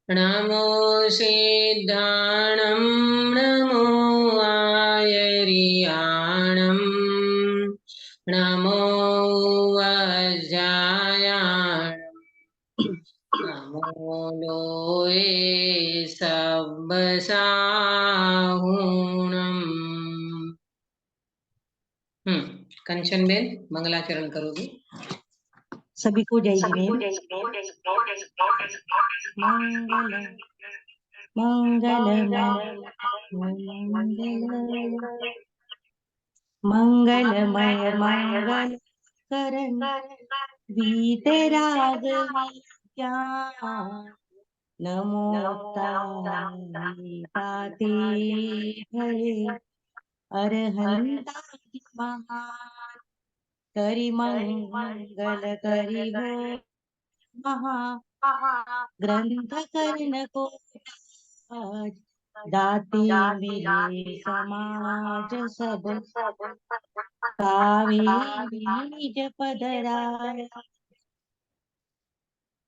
नमो सिद्धाणं नमो आयरियाणं नमो वज्रायाणं नमो लोये सब्बसाहुणम्। कंचन Ben मंगलाचरण करोगी। सभी को जय सभी को जिनेन्द्र। जय मंगल मंगल मंगलमय मंगल करण वीतराग विज्ञान नमो ताते भले अरहंतादि महान करि मंगल करि हो महा ग्रंथ कर्ण को दाते मिले समाज सब पावे निज पदराय।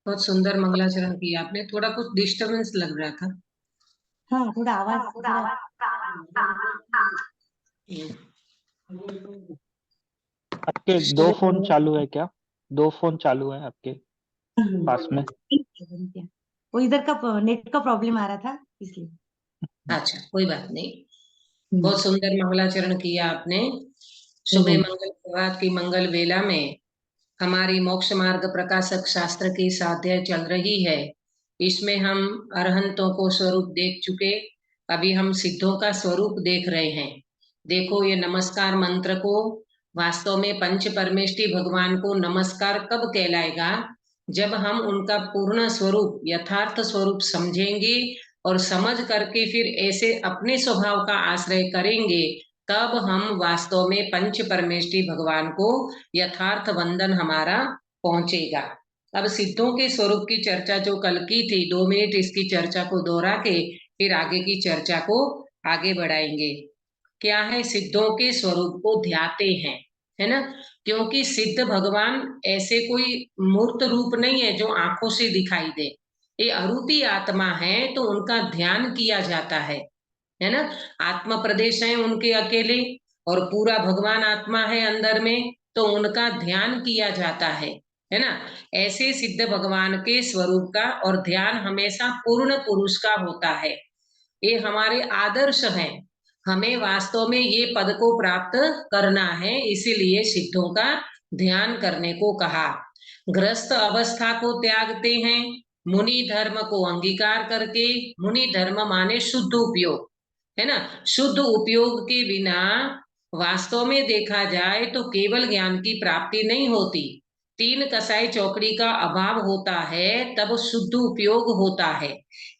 बहुत सुंदर मंगलाचरण किया आपने। थोड़ा कुछ डिस्टरबेंस लग रहा था। हाँ, थोड़ा आवाज आपके दो फोन चालू है क्या? दो फोन चालू है आपके पास में? वो इधर का नेट का प्रॉब्लम आ रहा था इसलिए। अच्छा, कोई बात नहीं। बहुत सुंदर मंगलाचरण किया आपने। सुबह मंगल प्रभात की मंगल वेला में हमारी मोक्ष मार्ग प्रकाशक शास्त्र की साध्य चल रही है। इसमें हम अरहंतों को स्वरूप देख चुके, अभी हम सिद्धों का स्वरूप देख रहे हैं। देखो, ये नमस्कार मंत्र को वास्तव में पंच परमेष्टि भगवान को नमस्कार कब कहलाएगा? जब हम उनका पूर्ण स्वरूप यथार्थ स्वरूप समझेंगे और समझ करके फिर ऐसे अपने स्वभाव का आश्रय करेंगे, तब हम वास्तव में पंच परमेष्टि भगवान को यथार्थ वंदन हमारा पहुंचेगा। अब सिद्धों के स्वरूप की चर्चा जो कल की थी, 2 मिनट इसकी चर्चा को दोहरा के फिर आगे की चर्चा को आगे बढ़ाएंगे। क्या है? सिद्धों के स्वरूप को ध्याते हैं, है ना? क्योंकि सिद्ध भगवान ऐसे कोई मूर्त रूप नहीं है जो आंखों से दिखाई दे। ये अरूपी आत्मा है, तो उनका ध्यान किया जाता है ना? आत्मा प्रदेश है उनके अकेले, और पूरा भगवान आत्मा है अंदर में, तो उनका ध्यान किया जाता है ना? ऐसे सिद्ध भगवान के स्वरूप का और ध्यान हमेशा पूर्ण पुरुष का होता है। ये हमारे आदर्श हैं। हमें वास्तव में ये पद को प्राप्त करना है, इसीलिए सिद्धों का ध्यान करने को कहा। ग्रस्त अवस्था को त्यागते हैं मुनि धर्म को अंगीकार करके। मुनि धर्म माने शुद्ध उपयोग, है ना? शुद्ध उपयोग के बिना वास्तव में देखा जाए तो केवल ज्ञान की प्राप्ति नहीं होती। 3 कसाई चौकड़ी का अभाव होता है, तब शुद्ध उपयोग होता है।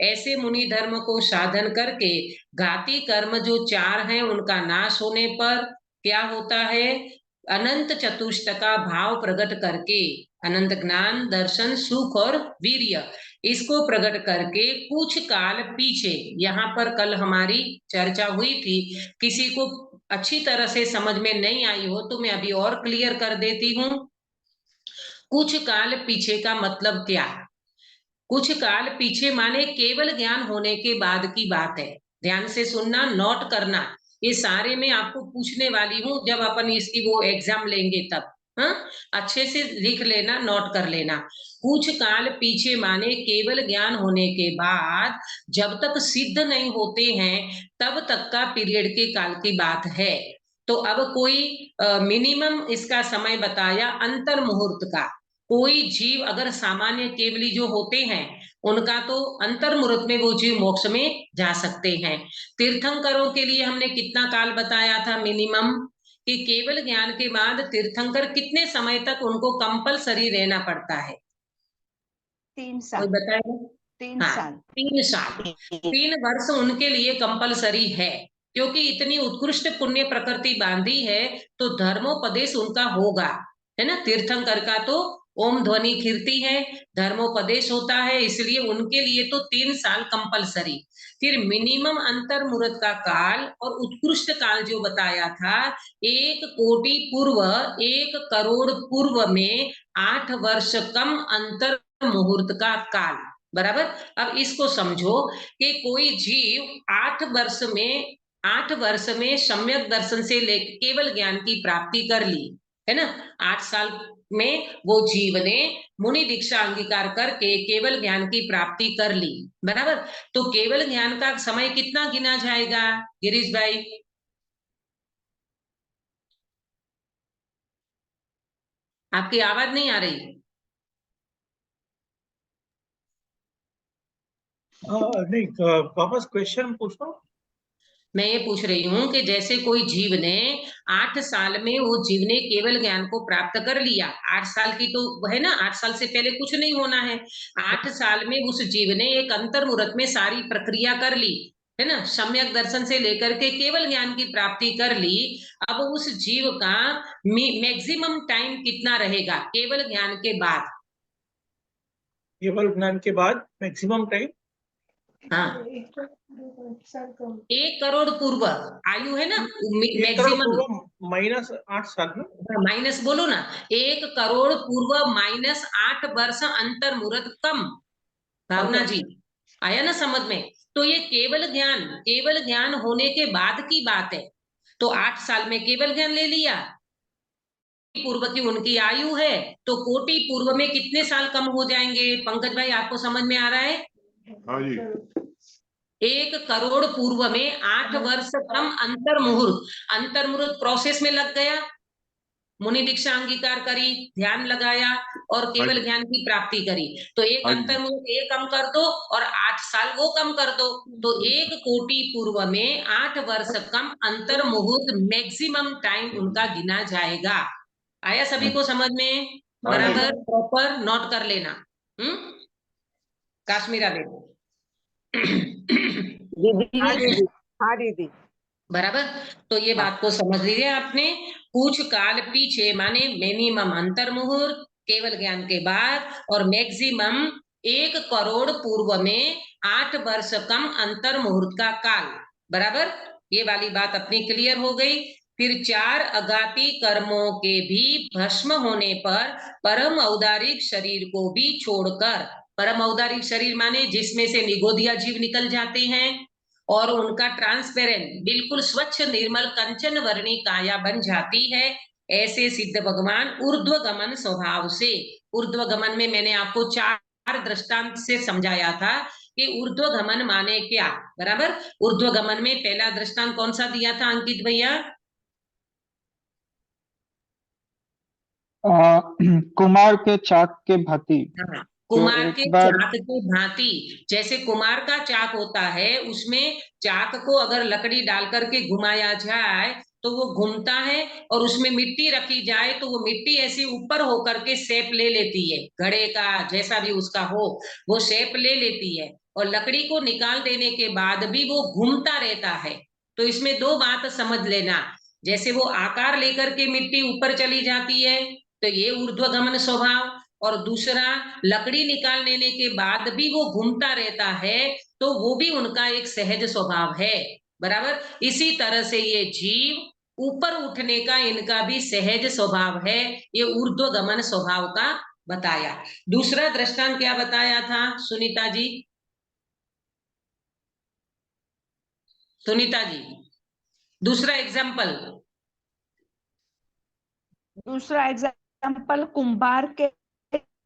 ऐसे मुनि धर्म को साधन करके घाती कर्म जो 4 हैं उनका नाश होने पर क्या होता है? अनंत चतुष्ट का भाव प्रकट करके, अनंत ज्ञान दर्शन सुख और वीर्य, इसको प्रकट करके कुछ काल पीछे, यहाँ पर कल हमारी चर्चा हुई थी, किसी को अच्छी तरह से समझ में नहीं आई हो तो मैं अभी और क्लियर कर देती हूँ। कुछ काल पीछे का मतलब क्या? कुछ काल पीछे माने केवल ज्ञान होने के बाद की बात है। ध्यान से सुनना, नोट करना। ये सारे मैं आपको पूछने वाली हूँ जब अपन इसकी वो एग्जाम लेंगे तब। हाँ, अच्छे से लिख लेना, नोट कर लेना। कुछ काल पीछे माने केवल ज्ञान होने के बाद जब तक सिद्ध नहीं होते हैं तब तक का पीरियड के काल की बात है। तो अब कोई मिनिमम इसका समय बताया अंतर मुहूर्त का। कोई जीव अगर सामान्य केवली जो होते हैं उनका तो अंतर मुहूर्त में वो जीव मोक्ष में जा सकते हैं। तीर्थंकरों के लिए हमने कितना काल बताया था मिनिमम? कि केवल ज्ञान के बाद तीर्थंकर कितने समय तक उनको कंपलसरी रहना पड़ता है? 3 साल। कोई बताएगा? 3 हाँ, साल। 3 साल, 3 वर्ष उनके लिए कंपलसरी है। क्योंकि इतनी उत्कृष्ट पुण्य प्रकृति बांधी है तो धर्मोपदेश उनका होगा, है ना? तीर्थंकर का तो ओम ध्वनि कीर्ति है, धर्मोपदेश होता है, इसलिए उनके लिए तो 3 साल कंपलसरी। फिर मिनिमम अंतर मुहूर्त का काल और उत्कृष्ट काल जो बताया था, 1 कोटि पूर्व 1 करोड़ पूर्व में 8 वर्ष कम अंतर मुहूर्त का काल। बराबर। अब इसको समझो कि कोई जीव 8 वर्ष में सम्यक दर्शन से लेकर केवल ज्ञान की प्राप्ति कर ली, है ना। 8 साल में वो जीव ने मुनि दीक्षा अंगीकार करके केवल ज्ञान की प्राप्ति कर ली। बराबर। तो केवल ज्ञान का समय कितना गिना जाएगा गिरीश भाई? आपकी आवाज नहीं आ रही। नहीं, वापस क्वेश्चन पूछो। मैं ये पूछ रही हूँ कि जैसे कोई जीव ने 8 साल में वो जीव ने केवल ज्ञान को प्राप्त कर लिया। 8 साल की तो है ना, 8 साल से पहले कुछ नहीं होना है। 8 साल में उस जीव ने एक अंतर मुहूर्त में सारी प्रक्रिया कर ली, है ना। सम्यक दर्शन से लेकर के केवल ज्ञान की प्राप्ति कर ली। अब उस जीव का मैक्सिमम टाइम कितना रहेगा केवल ज्ञान के बाद? केवल ज्ञान के बाद मैक्सिमम टाइम, हाँ, 1 करोड़ पूर्व आयु है ना मैक्सिमम। -8 साल में। माइनस बोलो ना, 1 करोड़ पूर्व -8 वर्ष अंतर मुहूर्त कम। भावना जी आया ना समझ में? तो ये केवल ज्ञान होने के बाद की बात है। तो 8 साल में केवल ज्ञान ले लिया, पूर्व की उनकी आयु है, तो कोटि पूर्व में कितने साल कम हो जाएंगे? पंकज भाई आपको समझ में आ रहा है? हाँ जी। 1 करोड़ पूर्व में 8 वर्ष कम अंतर मुहूर्त प्रोसेस में लग गया। मुनि दीक्षा अंगीकार करी, ध्यान लगाया और केवल ज्ञान की प्राप्ति करी। तो एक अंतर मुहूर्त ये कम कर दो और 8 साल वो कम कर दो, तो 1 कोटि पूर्व में 8 वर्ष कम अंतर मुहूर्त मैक्सिमम टाइम उनका गिना जाएगा। आया सभी को समझ में? बराबर प्रॉपर नोट कर लेना। काश्मीरा देखो। हाँ दीदी। बराबर। तो ये बात को समझ लीजिए आपने। कुछ काल पीछे माने मिनिमम अंतर मुहूर्त केवल ज्ञान के बाद, और मैक्सिमम 1 करोड़ पूर्व में 8 वर्ष कम अंतर मुहूर्त का काल। बराबर। ये वाली बात अपनी क्लियर हो गई। फिर 4 अघाती कर्मों के भी भस्म होने पर परम औदारिक शरीर को भी छोड़कर, परम औदारिक शरीर माने जिसमें से निगोदिया जीव निकल जाते हैं और उनका ट्रांसपेरेंट बिल्कुल स्वच्छ निर्मल कंचन वर्णी काया बन जाती है, ऐसे सिद्ध भगवान ऊर्ध्व गमन स्वभाव से। ऊर्ध्व गमन में मैंने आपको 4 दृष्टांत से समझाया था कि ऊर्ध्व गमन माने क्या। बराबर। ऊर्ध्व गमन में पहला दृष्टांत कौन सा दिया था अंकित भैया? कुमार के चाक के भांति। हाँ, कुमार के चाक की भांति। जैसे कुमार का चाक होता है, उसमें चाक को अगर लकड़ी डाल करके घुमाया जाए तो वो घूमता है, और उसमें मिट्टी रखी जाए तो वो मिट्टी ऐसी ऊपर होकर के शेप ले लेती है, घड़े का जैसा भी उसका हो वो शेप ले लेती है, और लकड़ी को निकाल देने के बाद भी वो घूमता रहता है। तो इसमें 2 बात समझ लेना। जैसे वो आकार लेकर के मिट्टी ऊपर चली जाती है तो ये ऊर्ध्वगमन स्वभाव, और दूसरा लकड़ी निकाल लेने के बाद भी वो घूमता रहता है, तो वो भी उनका एक सहज स्वभाव है। बराबर। इसी तरह से ये जीव ऊपर उठने का इनका भी सहज स्वभाव है, ये ऊर्ध्वगमन स्वभाव का बताया। दूसरा दृष्टांत क्या बताया था सुनीता जी? सुनीता जी दूसरा एग्जाम्पल कुंभार के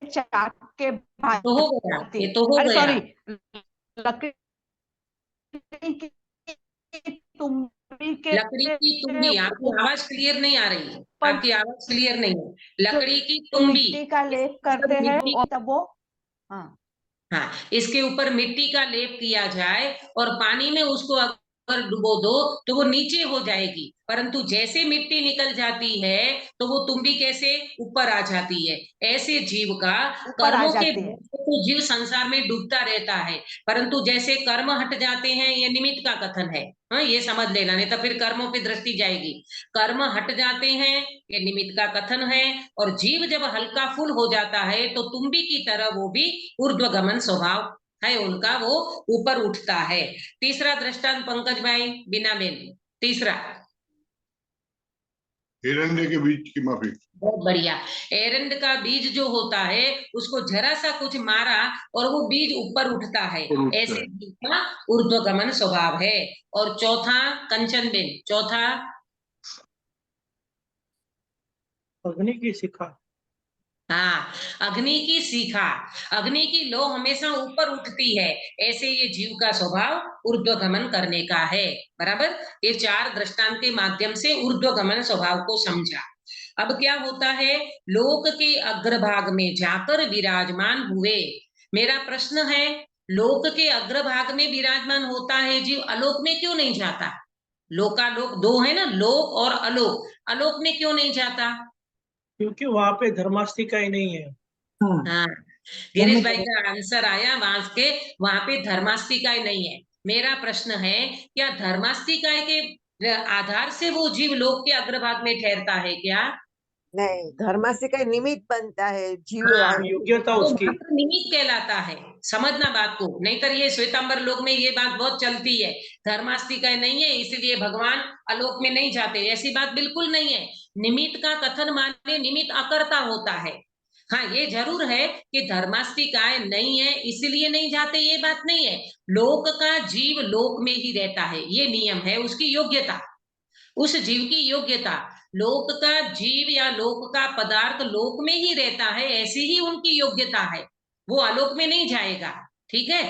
चाक के भांति। तो हो गया, ये तो हो गया। सॉरी, लकड़ी की तुम्बी। आपकी आवाज क्लियर नहीं आ रही, आपकी आवाज क्लियर नहीं है। लकड़ी की तुम्बी मिट्टी का लेप करते हैं तब वो, हाँ, इसके ऊपर मिट्टी का लेप किया जाए और पानी में उसको अगर डुबो दो तो वो नीचे हो जाएगी, परंतु जैसे मिट्टी निकल जाती है तो वो तुम्बी कैसे ऊपर आ जाती है। ऐसे जीव का कर्मों के तो जीव संसार में डूबता रहता है, परंतु जैसे कर्म हट जाते हैं, ये निमित्त का कथन है। हाँ, ये समझ लेना, नहीं तो फिर कर्मों पे दृष्टि जाएगी। कर्म हट जाते हैं, ये निमित्त का कथन है, और जीव जब हल्का फुल हो जाता है तो तुम्बी की तरह वो भी ऊर्ध्वगमन स्वभाव है उनका वो ऊपर उठता है। तीसरा दृष्टांत पंकज भाई, बीना बेन, तीसरा। हिरण्य के बीज की माफी। बहुत बढ़िया। एरंड का बीज जो होता है उसको जरा सा कुछ मारा और वो बीज ऊपर उठता है, ऐसे जीव का ऊर्ध्वगमन स्वभाव है। और चौथा कंचन बेन, चौथा। अग्नि की शिखा। हाँ, अग्नि की शिखा, अग्नि की लो हमेशा ऊपर उठती है, ऐसे ये जीव का स्वभाव ऊर्ध्वगमन करने का है। बराबर। ये चार दृष्टांत के माध्यम से ऊर्ध्वगमन स्वभाव को समझा। अब क्या होता है, लोक के अग्रभाग में जाकर विराजमान हुए। मेरा प्रश्न है, लोक के अग्रभाग में विराजमान होता है जीव, आलोक में क्यों नहीं जाता? लोकालोक दो है ना, लोक और आलोक, आलोक में क्यों नहीं जाता? क्योंकि वहां पे धर्मास्तिका ही नहीं है। हाँ, गिरीश भाई का आंसर आया वहां के, वहां पे धर्मास्तिकाय नहीं है। मेरा प्रश्न है, क्या धर्मास्तिकाय के आधार से वो जीव लोक के अग्रभाग में ठहरता है क्या? नहीं, धर्मास्तिकाय निमित्त बनता है जीव। हाँ, योग्यता तो उसकी। मात्र निमित्त कहलाता है, समझना बात को, नहीं कर ये श्वेतांबर लोक में ये बात बहुत चलती है, धर्मास्तिकाय नहीं है इसलिए भगवान आलोक में नहीं जाते, ऐसी बात बिल्कुल नहीं है। निमित्त का कथन माने निमित्त अकर्ता होता है। हाँ, ये जरूर है कि धर्मास्तिकाय नहीं है इसलिए नहीं जाते, ये बात नहीं है। लोक का जीव लोक में ही रहता है, ये नियम है, उसकी योग्यता, उस जीव की योग्यता। लोक का जीव या लोक का पदार्थ लोक में ही रहता है, ऐसी ही उनकी योग्यता है, वो आलोक में नहीं जाएगा। ठीक है।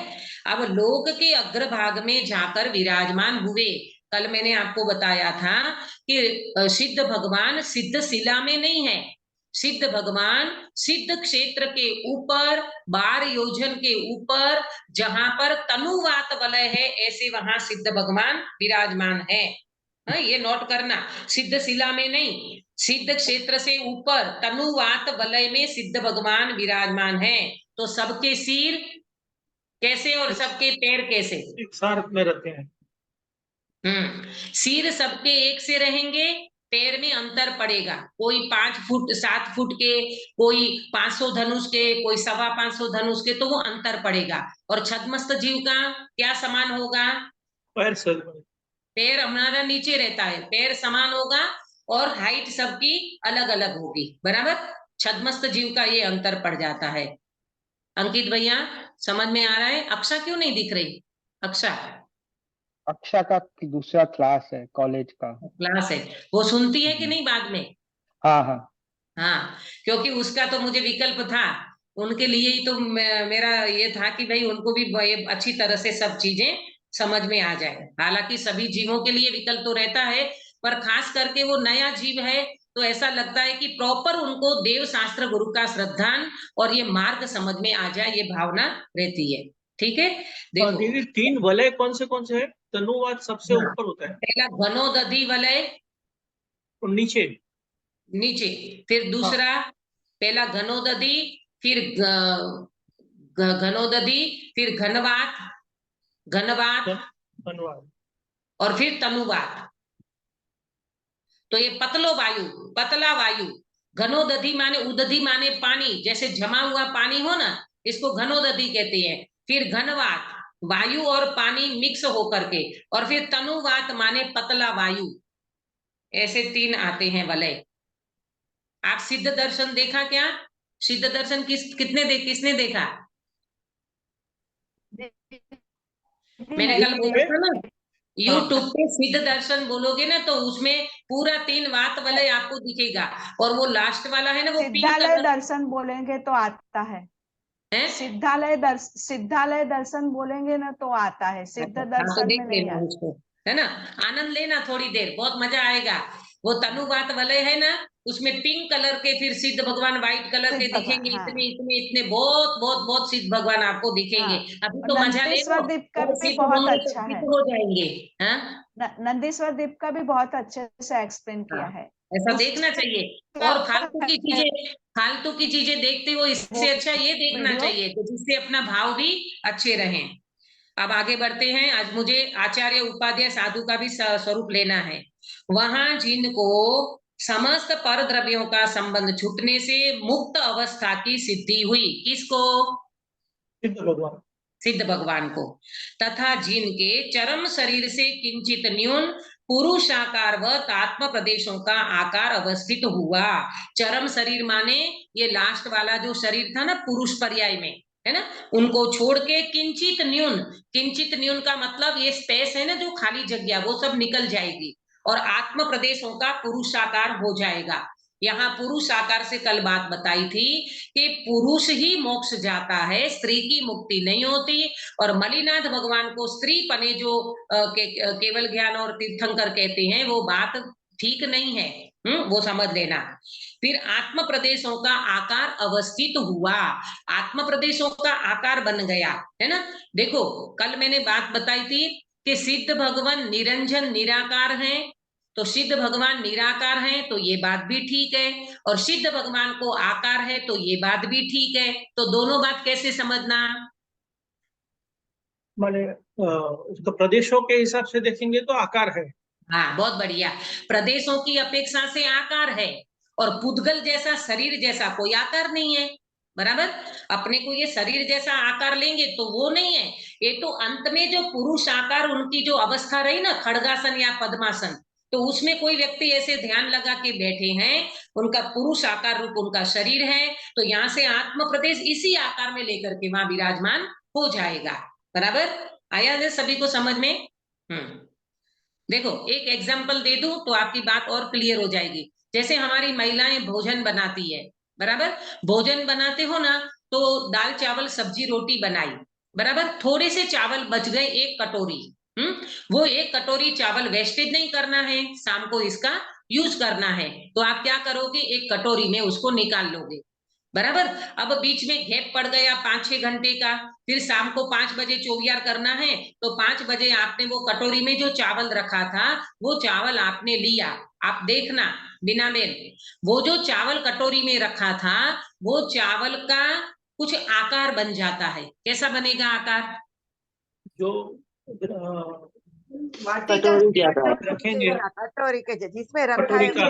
अब लोक के अग्रभाग में जाकर विराजमान हुए। कल मैंने आपको बताया था कि सिद्ध भगवान सिद्ध शिला में नहीं है, सिद्ध भगवान सिद्ध क्षेत्र के ऊपर 12 योजन के ऊपर, जहां पर तनुवात वलय है, ऐसे वहां सिद्ध भगवान विराजमान है। हाँ, ये नोट करना, सिद्ध शिला में नहीं, सिद्ध क्षेत्र से ऊपर तनुवात वलय में सिद्ध भगवान विराजमान है। तो सबके सिर कैसे और सबके पैर कैसे? एक साथ में रहते हैं। सिर सबके एक से रहेंगे, पैर में अंतर पड़ेगा, कोई 5 फुट 7 फुट के, कोई 500 धनुष के, कोई 525 धनुष के, तो वो अंतर पड़ेगा। और छद्मस्त जीव का क्या समान होगा? पैर से पैर हमारा नीचे रहता है, पैर समान होगा और हाइट सबकी अलग अलग होगी। बराबर। छद्मस्त जीव का ये अंतर पड़ जाता है। अंकित भैया समझ में आ रहा है? अक्षा क्यों नहीं दिख रही? अक्षा, अक्षा का दूसरा क्लास है, कॉलेज का क्लास है, वो सुनती है कि नहीं बाद में? हाँ हाँ। हाँ, क्योंकि उसका तो मुझे विकल्प था, उनके लिए ही तो मेरा ये था कि भाई उनको भी अच्छी तरह से सब चीजें समझ में आ जाए। हालांकि सभी जीवों के लिए विकल्प तो रहता है, पर खास करके वो नया जीव है तो ऐसा लगता है कि प्रॉपर उनको देव शास्त्र गुरु का श्रद्धान और ये मार्ग समझ में आ जाए, ये भावना रहती है। ठीक है। देखो दीदी 3 वलय कौन से है? तनुवात सबसे हाँ, ऊपर होता है, पहला घनोदधि वलय और नीचे नीचे, फिर दूसरा पहला घनोदधि, फिर घनोदधि, फिर घनवात, घनवात धन्यवाद। और फिर तनुवात। तो ये पतलो वायु, पतला वायु, घनोदधि माने उदधि माने पानी, जैसे जमा हुआ पानी हो ना, इसको घनोदधि कहते हैं। फिर घनवात, वायु और पानी मिक्स होकर के, और फिर तनुवात माने पतला वायु। ऐसे 3 आते हैं वलय। आप सिद्ध दर्शन देखा क्या? सिद्ध दर्शन किसने देखा? मैंने कल बोला था ना, YouTube पे सिद्ध दर्शन बोलोगे ना तो उसमें पूरा 3 वात वलय आपको दिखेगा, और वो लास्ट वाला है ना, वो पिंक सिद्धालय कलर दर्शन बोलेंगे तो आता है। है। सिद्धालय दर्शन बोलेंगे ना तो आता है, सिद्ध तो दर्शन देख में नहीं लेना आता। उसको, है ना, आनंद लेना थोड़ी देर, बहुत मजा आएगा। वो तनुवात वलय है ना, उसमें पिंक कलर के फिर सिद्ध भगवान व्हाइट कलर के सिद्ध भगवान, दिखेंगे, हाँ। इतने इतने इतने बहुत बहुत बहुत सिद्ध भगवान आपको दिखेंगे। हाँ, अभी तो मजा ले लो, नंदीश्वर द्वीप का और भी सिद्ध बहुत होंगे तो अच्छा सिद्ध है। हो जाएंगे। हाँ, नंदीश्वर द्वीप का भी बहुत अच्छे से एक्सप्लेन किया है। ऐसा देखना चाहिए। और फालतू की चीजें देखते हो, इससे अच्छा ये देखना वीडियो चाहिए तो जिससे अपना भाव भी अच्छे रहें। अब आगे बढ़ते हैं। आज मुझे आचार्य उपाध्याय साधु का भी स्वरूप लेना है। वहां जिनको समस्त पर द्रव्यों का संबंध छूटने से मुक्त अवस्था की सिद्धि हुई, किसको? सिद्ध भगवान। सिद्ध भगवान को। तथा जिनके चरम शरीर से किंचित न्यून पुरुषाकारवत आत्म प्रदेशों का आकार अवस्थित हुआ। चरम शरीर माने ये लास्ट वाला जो शरीर था ना पुरुष पर्याय में, है ना, उनको छोड़ के किंचित न्यून का मतलब ये स्पेस है ना जो खाली जगह, वो सब निकल जाएगी और आत्म प्रदेशों का पुरुषाकार हो जाएगा। यहाँ पुरुष आकार से कल बात बताई थी कि पुरुष ही मोक्ष जाता है, स्त्री की मुक्ति नहीं होती। और मलिनाथ भगवान को स्त्री पने जो केवल ज्ञान और तीर्थंकर कहते हैं वो बात ठीक नहीं है, वो समझ लेना। फिर आत्म प्रदेशों का आकार अवस्थित हुआ, आत्म प्रदेशों का आकार बन गया, है ना। देखो कल मैंने बात बताई थी कि सिद्ध भगवान निरंजन निराकार हैं, तो सिद्ध भगवान निराकार हैं तो ये बात भी ठीक है, और सिद्ध भगवान को आकार है तो ये बात भी ठीक है। तो दोनों बात कैसे समझना? माने उसका प्रदेशों के हिसाब से देखेंगे तो आकार है। हाँ बहुत बढ़िया, प्रदेशों की अपेक्षा से आकार है, और पुद्गल जैसा शरीर जैसा कोई आकार नहीं है, बराबर। अपने को ये शरीर जैसा आकार लेंगे तो वो नहीं है, ये तो अंत में जो पुरुष आकार उनकी जो अवस्था रही ना, खड़गासन या पद्मासन, तो उसमें कोई व्यक्ति ऐसे ध्यान लगा के बैठे हैं, उनका पुरुष आकार रूप उनका शरीर है, तो यहाँ से आत्म प्रदेश इसी आकार में लेकर के वहां विराजमान हो जाएगा। बराबर आया है सभी को समझ में? देखो एक एग्जाम्पल दे दूं तो आपकी बात और क्लियर हो जाएगी। जैसे हमारी महिलाएं भोजन बनाती है, बराबर, भोजन बनाते हो ना, तो दाल चावल सब्जी रोटी बनाई, बराबर, थोड़े से चावल बच गए एक कटोरी, वो एक कटोरी चावल वेस्टेज नहीं करना है, शाम को इसका यूज करना है, तो आप क्या करोगे, एक कटोरी में उसको निकाल लोगे, बराबर। अब बीच में गैप पड़ गया 5-6 घंटे का, फिर शाम को 5 बजे चौगियार करना है, तो 5 बजे आपने वो कटोरी में जो चावल रखा था वो चावल आपने लिया। आप देखना बिना मेल, वो जो चावल कटोरी में रखा था वो चावल का कुछ आकार बन जाता है। कैसा बनेगा आकार? जो रखेंगे कटोरी के जिसमें रखा कटोरी है का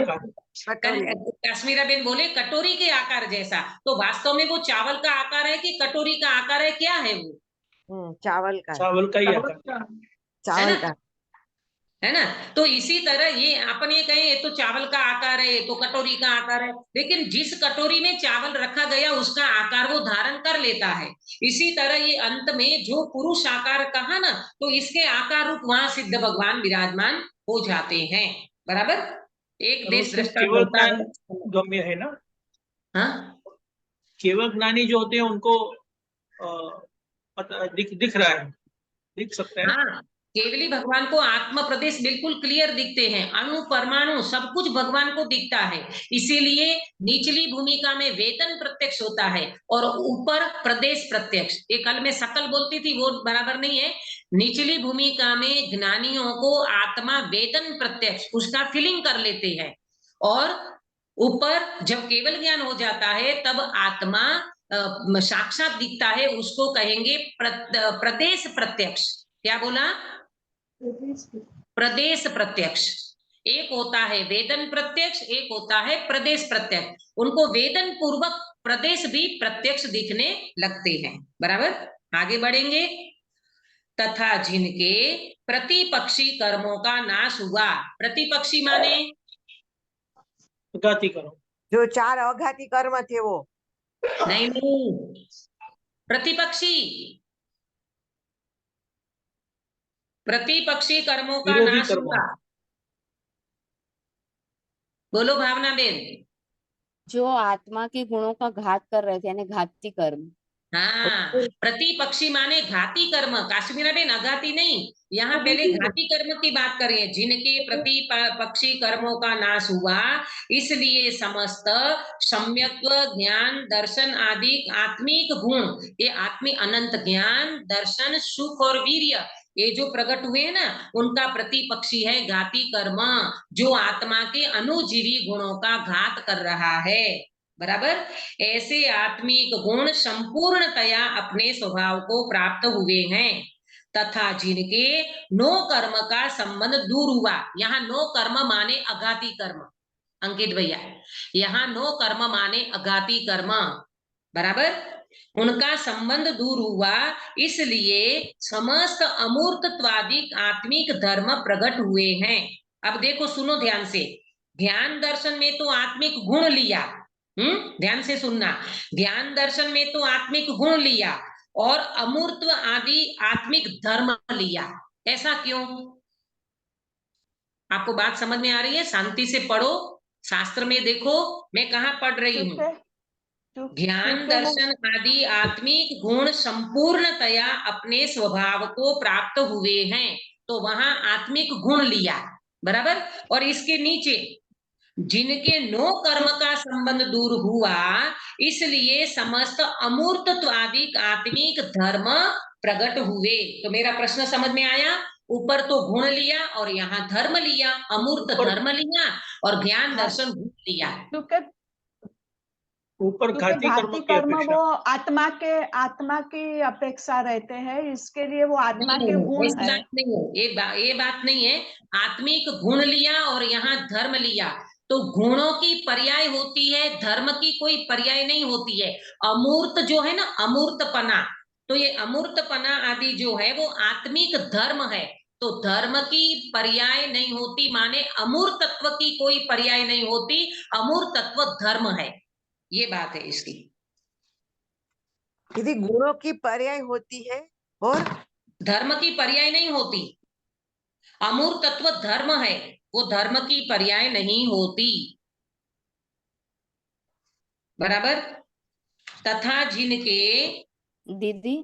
आकार, कश्मीरा बेन बोले कटोरी के आकार जैसा, तो वास्तव में वो चावल का आकार है कि कटोरी का आकार है, क्या है वो? चावल का ही आकार, चावल का, है ना। तो इसी तरह ये अपने कहें ये तो चावल का आकार है, ये तो कटोरी का आकार है, लेकिन जिस कटोरी में चावल रखा गया उसका आकार वो धारण कर लेता है। इसी तरह ये अंत में जो पुरुष आकार कहा ना, तो इसके आकार रूप वहां सिद्ध भगवान विराजमान हो जाते हैं, बराबर। एक देश दृष्टांत होता है, गम्य है ना। हाँ केवल ज्ञानी जो होते हैं उनको दिख रहा है, दिख सकते हैं। हाँ, केवली भगवान को आत्म प्रदेश बिल्कुल क्लियर दिखते हैं, अणु परमाणु सब कुछ भगवान को दिखता है। इसीलिए निचली भूमिका में वेतन प्रत्यक्ष होता है और ऊपर प्रदेश प्रत्यक्ष। ये कल में सकल बोलती थी वो बराबर नहीं है। निचली भूमिका में ज्ञानियों को आत्मा वेतन प्रत्यक्ष उसका फीलिंग कर लेते हैं, और ऊपर जब केवल ज्ञान हो जाता है तब आत्मा साक्षात दिखता है, उसको कहेंगे प्रदेश प्रत्यक्ष। क्या बोला? प्रदेश प्रत्यक्ष। एक होता है वेदन प्रत्यक्ष, एक होता है प्रदेश प्रत्यक्ष। उनको वेदन पूर्वक प्रदेश भी प्रत्यक्ष दिखने लगते हैं, बराबर। आगे बढ़ेंगे। तथा जिनके प्रतिपक्षी कर्मों का नाश हुआ, प्रतिपक्षी माने अघाती कर्म, जो 4 अघाती कर्म थे वो नहीं, प्रतिपक्षी कर्मों का नाश हुआ। बोलो भावना बेन। जो आत्मा के गुणों का घात कर रहे थे, यानी घाती कर्म। हाँ, प्रतिपक्षी माने घाती कर्म। काश्मीरा बेन अघाती नहीं, यहाँ पहले घाती कर्म की बात करें। जिनके प्रतिपक्षी कर्मों का नाश हुआ, इसलिए समस्त सम्यक ज्ञान दर्शन आदि आत्मिक गुण, ये आत्मिक अनंत ज्ञान दर्शन सुख और वीर्य, ये जो प्रकट हुए हैं ना, उनका प्रतिपक्षी है घाती कर्म, जो आत्मा के अनुजीवी गुणों का घात कर रहा है, बराबर। ऐसे आत्मिक गुण संपूर्णतया अपने स्वभाव को प्राप्त हुए हैं, तथा जिनके नो कर्म का संबंध दूर हुआ। यहाँ नो कर्म माने अघाती कर्म, अंकित भैया, यहाँ नो कर्म माने अघाती कर्म, बराबर। उनका संबंध दूर हुआ, इसलिए समस्त अमूर्तत्वादी आत्मिक धर्म प्रकट हुए हैं। अब देखो, सुनो ध्यान से, ध्यान दर्शन में तो आत्मिक गुण लिया, ध्यान से सुनना, ध्यान दर्शन में तो आत्मिक गुण लिया और अमूर्त आदि आत्मिक धर्म लिया। ऐसा क्यों? आपको बात समझ में आ रही है? शांति से पढ़ो, शास्त्र में देखो मैं कहाँ पढ़ रही हूँ। ध्यान दर्शन आदि आत्मिक गुण संपूर्णतया अपने स्वभाव को प्राप्त हुए हैं, तो वहां आत्मिक गुण लिया, बराबर। और इसके नीचे जिनके नो कर्म का संबंध दूर हुआ, इसलिए समस्त अमूर्तत्व आदि आत्मिक धर्म प्रकट हुए। तो मेरा प्रश्न समझ में आया? ऊपर तो गुण लिया और यहाँ धर्म लिया, अमूर्त धर्म लिया और ज्ञान दर्शन गुण लिया। ऊपर घाती कर्म की कर्म अपेक्षा। वो आत्मा की अपेक्षा रहते हैं, इसके लिए वो आत्मा के गुण ऐसी है। बात नहीं है, ये बात नहीं है। आत्मिक गुण लिया और यहाँ धर्म लिया, तो गुणों की पर्याय होती है, धर्म की कोई पर्याय नहीं होती है। अमूर्त जो है ना, अमूर्तपना, तो ये अमूर्तपना आदि जो है वो आत्मिक धर्म है, तो धर्म की पर्याय नहीं होती, माने अमूर्तत्व की कोई पर्याय नहीं होती, अमूर्तत्व धर्म है, ये बात है इसकी। यदि गुणों की पर्याय होती है और धर्म की पर्याय नहीं होती, अमूर्तत्व धर्म है, वो धर्म की पर्याय नहीं होती, बराबर। तथा जिनके दीदी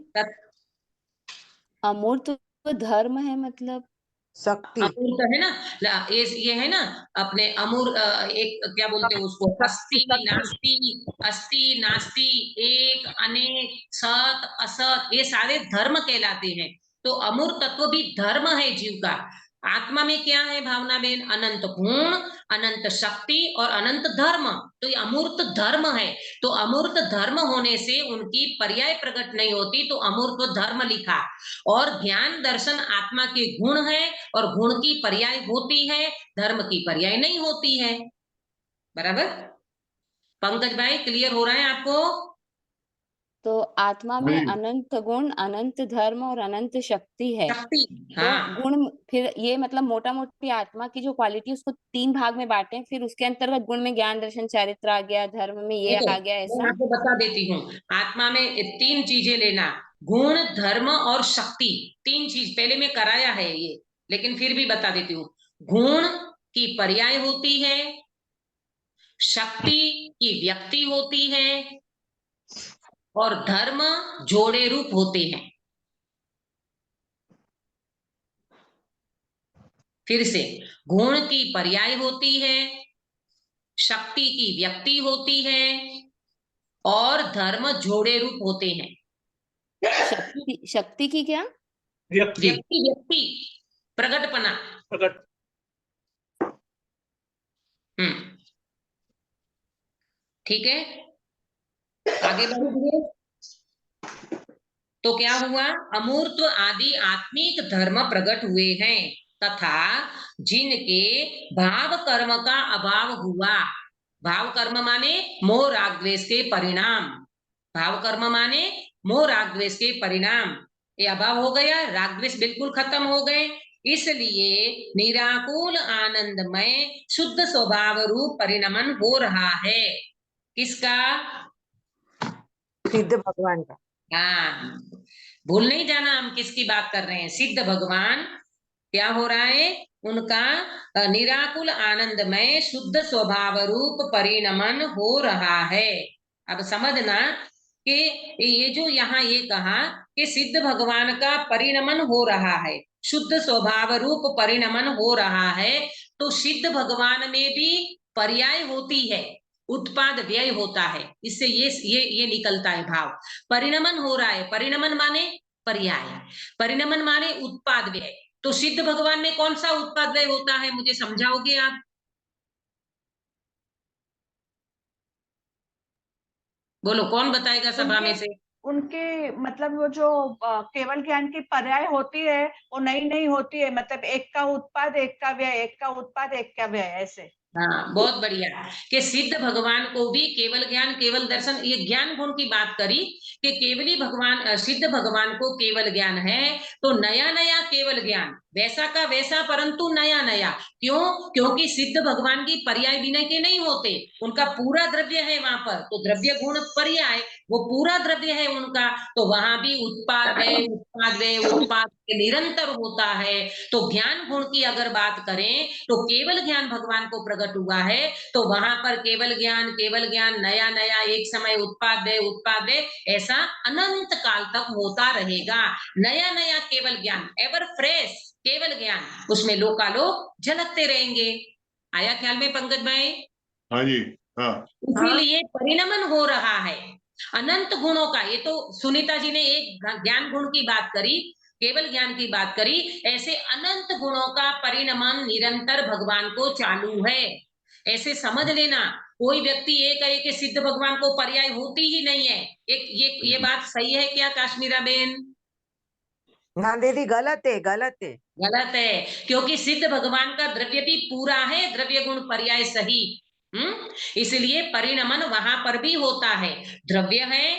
अमूर्त धर्म है मतलब शक्ति, अमूर्त है ना, ये है ना अपने एक क्या बोलते हैं उसको, अस्ति नास्ति, एक अनेक, सत असत, ये सारे धर्म कहलाते हैं। तो अमूर्त तत्व भी धर्म है जीव का। आत्मा में क्या है भावना बेन? अनंत गुण, अनंत शक्ति और अनंत धर्म, तो ये अमूर्त धर्म है। तो अमूर्त धर्म होने से उनकी पर्याय प्रकट नहीं होती, तो अमूर्त धर्म लिखा। और ज्ञान दर्शन आत्मा के गुण है और गुण की पर्याय होती है, धर्म की पर्याय नहीं होती है, बराबर। पंकज भाई क्लियर हो रहा है आपको? तो आत्मा में अनंत गुण, अनंत धर्म और अनंत शक्ति है। शक्ति, तो गुण फिर ये मतलब मोटा मोटी आत्मा की जो क्वालिटी उसको 3 भाग में बांटे, फिर उसके अंतर्गत गुण में ज्ञान दर्शन चारित्र आ गया, धर्म में ये आ गया, मैं ऐसा। आपको बता देती हूँ, आत्मा में 3 चीजें लेना, गुण, धर्म और शक्ति, 3 चीज पहले में कराया है ये, लेकिन फिर भी बता देती हूँ। गुण की पर्याय होती है, शक्ति की व्यक्ति होती है और धर्म जोड़े रूप होते हैं। फिर से, गुण की पर्याय होती है, शक्ति की व्यक्ति होती है और धर्म जोड़े रूप होते हैं। शक्ति की क्या? व्यक्ति प्रगटपना, प्रकट। ठीक है, आगे बढ़िए। तो क्या हुआ? अमूर्त आदि आत्मिक धर्म प्रकट हुए हैं, तथा जिनके भाव कर्म का अभाव हुआ। भाव कर्म माने मोह राग द्वेष के परिणाम, भाव कर्म माने मोह राग द्वेष के परिणाम, ये अभाव हो गया, राग द्वेष बिल्कुल खत्म हो गए, इसलिए निराकुल आनंदमय शुद्ध स्वभाव रूप परिणमन हो रहा है। किसका? सिद्ध भगवान का। हाँ, भूल नहीं जाना हम किसकी बात कर रहे हैं। सिद्ध भगवान क्या हो रहा है? उनका निराकुल आनंदमय शुद्ध स्वभाव रूप परिणमन हो रहा है। अब समझना कि ये जो यहाँ ये कहा कि सिद्ध भगवान का परिणमन हो रहा है, शुद्ध स्वभाव रूप परिणमन हो रहा है, तो सिद्ध भगवान में भी पर्याय होती है, उत्पाद व्यय होता है, इससे ये निकलता है भाव। परिणमन हो रहा है, परिणमन माने पर्याय, परिणमन माने उत्पाद व्यय। तो सिद्ध भगवान में कौन सा उत्पाद व्यय होता है, मुझे समझाओगे आप? बोलो, कौन बताएगा सभा में से? उनके मतलब वो जो केवल ज्ञान की पर्याय होती है वो नहीं होती है, मतलब एक का उत्पाद एक का व्यय, एक का उत्पाद एक का व्यय, ऐसे हाँ, बहुत बढ़िया कि सिद्ध भगवान को भी केवल ज्ञान केवल दर्शन, ये ज्ञान गुण की बात करी कि केवली भगवान सिद्ध भगवान को केवल ज्ञान है, तो नया नया केवल ज्ञान वैसा का वैसा परंतु नया नया। क्यों? क्योंकि सिद्ध भगवान की पर्याय विनय के नहीं होते, उनका पूरा द्रव्य है वहां पर, तो द्रव्य गुण पर्याय वो पूरा द्रव्य है उनका, तो वहां भी उत्पाद के निरंतर होता है। तो ज्ञान गुण की अगर बात करें तो केवल ज्ञान भगवान को प्रकट हुआ है, तो वहां पर केवल ज्ञान नया नया एक समय उत्पाद दे ऐसा अनंत काल तक होता रहेगा। नया नया केवल ज्ञान, एवर फ्रेश केवल ज्ञान, उसमें लोकालोक झलकते रहेंगे। आया ख्याल में पंकज भाई? हाँ जी, हाँ। इसीलिए परिणमन हो रहा है अनंत गुणों का। ये तो सुनीता जी ने एक ज्ञान गुण की बात करी, केवल ज्ञान की बात करी, ऐसे अनंत गुणों का परिणमन निरंतर भगवान को चालू है। ऐसे समझ लेना, कोई व्यक्ति ये कहे कि सिद्ध भगवान को पर्याय होती ही नहीं है, एक ये बात सही है क्या काश्मीरा बेन? ना दीदी, गलत है, गलत है। गलत है, क्योंकि सिद्ध भगवान का द्रव्य भी पूरा है, द्रव्य गुण पर्याय सही। इसलिए परिणमन वहां पर भी होता है। द्रव्य है,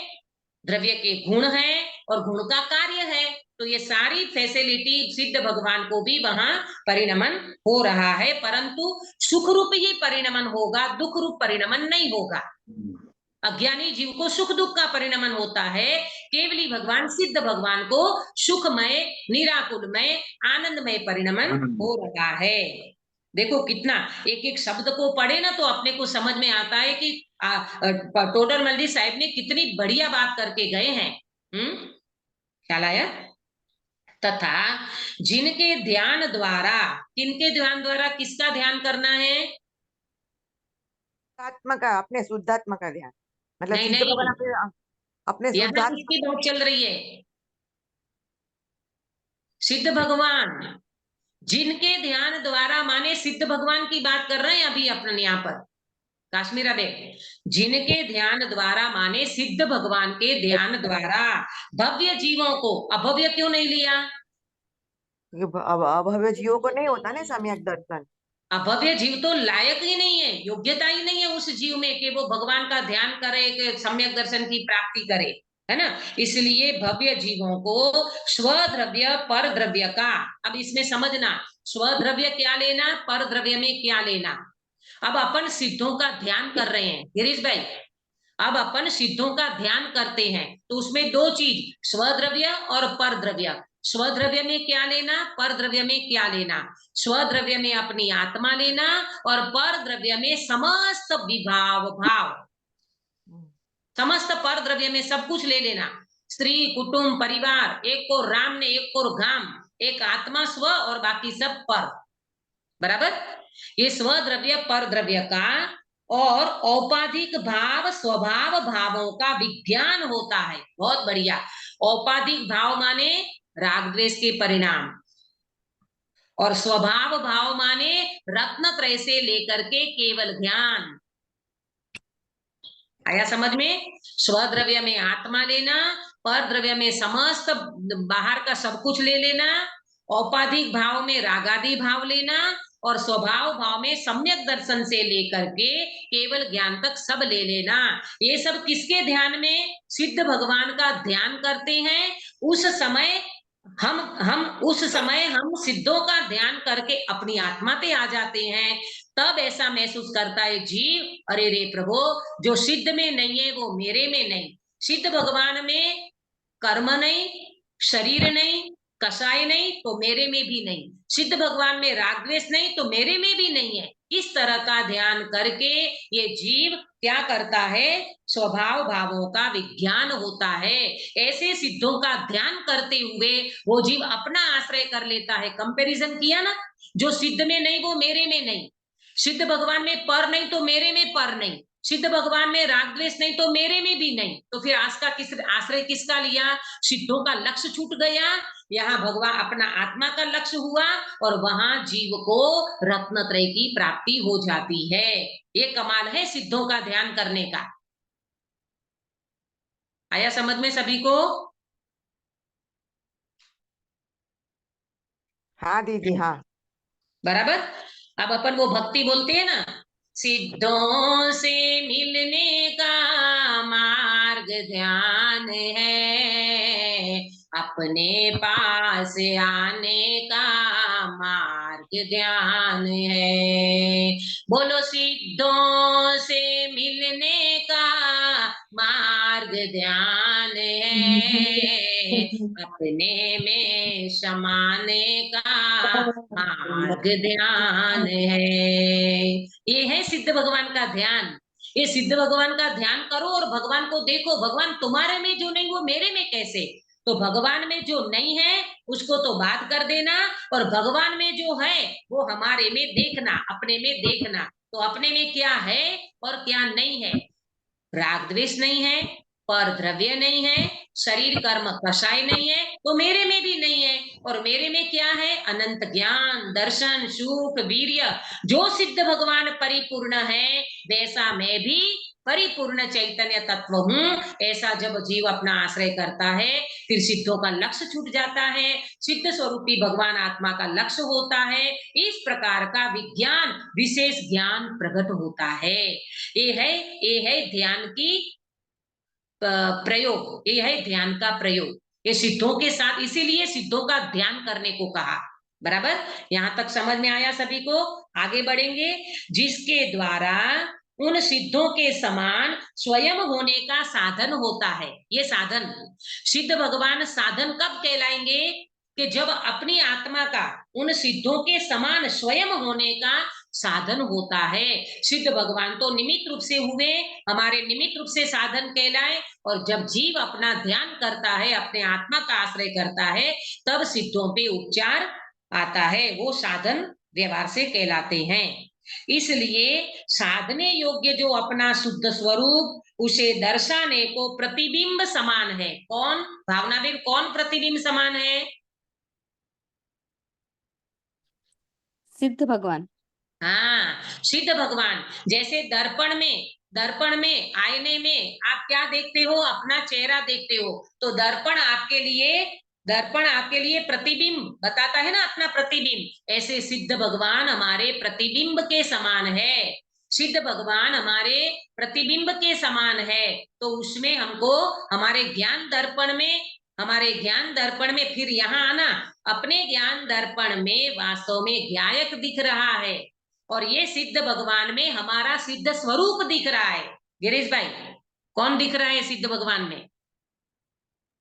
द्रव्य के गुण है और गुण का कार्य है, तो ये सारी फैसिलिटी सिद्ध भगवान को भी वहां परिणमन हो रहा है, परंतु सुख रूप ही परिणमन होगा, दुख रूप परिणमन नहीं होगा। अज्ञानी जीव को सुख दुख का परिणमन होता है, केवली भगवान सिद्ध भगवान को सुखमय निराकुलमय आनंदमय परिणमन हो रहा है। देखो कितना एक एक शब्द को पढ़े ना तो अपने को समझ में आता है कि टोडर मल्ली साहब ने कितनी बढ़िया बात करके गए हैं। ख्याल आया? तथा जिनके ध्यान द्वारा, किनके ध्यान द्वारा, किसका ध्यान करना है? आत्मा का, अपने शुद्धात्मा का ध्यान, मतलब नहीं, सिद्ध नहीं। भगवान अपने यहाँ शुद्धात्मा। किसकी बात चल रही है? सिद्ध भगवान, जिनके ध्यान द्वारा, माने सिद्ध भगवान की बात कर रहे हैं अभी अपन यहाँ पर काश्मीरा बेन। जिनके ध्यान द्वारा माने सिद्ध भगवान के ध्यान द्वारा भव्य जीवों को, अभव्य क्यों नहीं लिया? अभव्य जीवों को नहीं होता ना सम्यक दर्शन। अभव्य जीव तो लायक ही नहीं है, योग्यता ही नहीं है उस जीव में कि वो भगवान का ध्यान करे, कि सम्यक दर्शन की प्राप्ति करे, है ना। इसलिए भव्य जीवों को स्वद्रव्य पर द्रव्य का, अब इसमें समझना, स्वद्रव्य क्या लेना, पर द्रव्य में क्या लेना। अब अपन सिद्धों का ध्यान कर रहे हैं गिरीश भाई, अब अपन सिद्धों का ध्यान करते हैं तो उसमें दो चीज, स्वद्रव्य और पर द्रव्य। स्वद्रव्य में क्या लेना, पर द्रव्य में क्या लेना। स्वद्रव्य में अपनी आत्मा लेना और पर द्रव्य में समस्त विभाव भाव, समस्त पर द्रव्य में सब कुछ ले लेना। स्त्री कुटुंब परिवार, एक को राम ने एक को घाम, एक आत्मा स्व और बाकी सब पर, बराबर। ये स्वद्रव्य पर द्रव्य का और औपाधिक भाव स्वभाव भावों का विज्ञान होता है। बहुत बढ़िया। औपाधिक भाव माने राग द्वेष के परिणाम, और स्वभाव भाव माने रत्नत्रय से लेकर के केवल ज्ञान। आया समझ में? स्वद्रव्य में आत्मा लेना, पर द्रव्य में समस्त बाहर का सब कुछ ले लेना, औपाधिक भाव में रागादि भाव लेना, और स्वभाव भाव में सम्यक दर्शन से लेकर के केवल ज्ञान तक सब ले लेना। ये सब किसके ध्यान में? सिद्ध भगवान का ध्यान करते हैं उस समय हम सिद्धों का ध्यान करके अपनी आत्मा पे आ जाते हैं। तब ऐसा महसूस करता है जीव, अरे रे प्रभु, जो सिद्ध में नहीं है वो मेरे में नहीं। सिद्ध भगवान में कर्म नहीं, शरीर नहीं, कसाय नहीं, तो मेरे में भी नहीं। सिद्ध भगवान में राग द्वेष नहीं, तो मेरे में भी नहीं है। इस तरह का ध्यान करके ये जीव क्या करता है? स्वभाव भावों का विज्ञान होता है। ऐसे सिद्धों का ध्यान करते हुए वो जीव अपना आश्रय कर लेता है। कंपैरिजन किया ना, जो सिद्ध में नहीं वो मेरे में नहीं, सिद्ध भगवान में पर नहीं तो मेरे में पर नहीं, सिद्ध भगवान में राग द्वेष नहीं तो मेरे में भी नहीं। तो फिर आश्रय किसका लिया? सिद्धों का लक्ष्य छूट गया, यहाँ भगवान अपना आत्मा का लक्ष्य हुआ, और वहां जीव को रत्नत्रय की प्राप्ति हो जाती है। ये कमाल है सिद्धों का ध्यान करने का। आया समझ में सभी को? हाँ दीदी, हाँ बराबर। अब अपन वो भक्ति बोलते हैं ना, सिद्धों से मिलने का मार्ग ध्यान है, अपने पास आने का मार्ग ध्यान है। बोलो सिद्धों से मिलने का मार्ग ध्यान है, अपने में समाने का मार्ग ध्यान है। ये है सिद्ध भगवान का ध्यान। ये सिद्ध भगवान का ध्यान करो और भगवान को देखो, भगवान तुम्हारे में जो नहीं वो मेरे में कैसे। तो भगवान में जो नहीं है उसको तो बात कर देना, और भगवान में जो है वो हमारे में देखना, अपने में देखना। तो अपने में क्या है और क्या नहीं है। राग द्वेष नहीं है, पर द्रव्य नहीं है, शरीर कर्म कषाय नहीं है, तो मेरे में भी नहीं है। और मेरे में क्या है, अनंत ज्ञान, दर्शन, सुख, वीर्य। जो सिद्ध भगवान परिपूर्ण है वैसा मैं भी परिपूर्ण चैतन्य तत्व हूँ। ऐसा जब जीव अपना आश्रय करता है फिर सिद्धों का लक्ष्य छूट जाता है, सिद्ध स्वरूपी भगवान आत्मा का लक्ष्य होता है। इस प्रकार का विज्ञान, विशेष ज्ञान प्रकट होता है। ये है ध्यान की प्रयोग, ये है ध्यान का प्रयोग। ये सिद्धों के साथ, इसीलिए सिद्धों का ध्यान करने को कहा। बराबर, यहां तक समझ में आया सभी को। आगे बढ़ेंगे। जिसके द्वारा उन सिद्धों के समान स्वयं होने का साधन होता है। ये साधन, सिद्ध भगवान साधन कब कहलाएंगे कि जब अपनी आत्मा का उन सिद्धों के समान स्वयं होने का साधन होता है। सिद्ध भगवान तो निमित्त रूप से हुए, हमारे निमित्त रूप से साधन कहलाए। और जब जीव अपना ध्यान करता है, अपने आत्मा का आश्रय करता है, तब सिद्धों पे उपचार आता है, वो साधन व्यवहार से कहलाते हैं। इसलिए साधने योग्य जो अपना शुद्ध स्वरूप, उसे दर्शाने को प्रतिबिंब समान है। कौन भावनाबेन, कौन प्रतिबिंब समान है? सिद्ध भगवान। हाँ, सिद्ध भगवान। जैसे दर्पण में आईने में आप क्या देखते हो, अपना चेहरा देखते हो। तो दर्पण आपके लिए प्रतिबिंब बताता है ना, अपना प्रतिबिंब। ऐसे सिद्ध भगवान हमारे प्रतिबिंब के समान है। सिद्ध भगवान हमारे प्रतिबिंब के समान है। तो उसमें हमको हमारे ज्ञान दर्पण में फिर यहाँ आना, अपने ज्ञान दर्पण में वास्तव में ज्ञायक दिख रहा है, और ये सिद्ध भगवान में हमारा सिद्ध स्वरूप दिख रहा है। गिरीश भाई, कौन दिख रहा है सिद्ध भगवान में?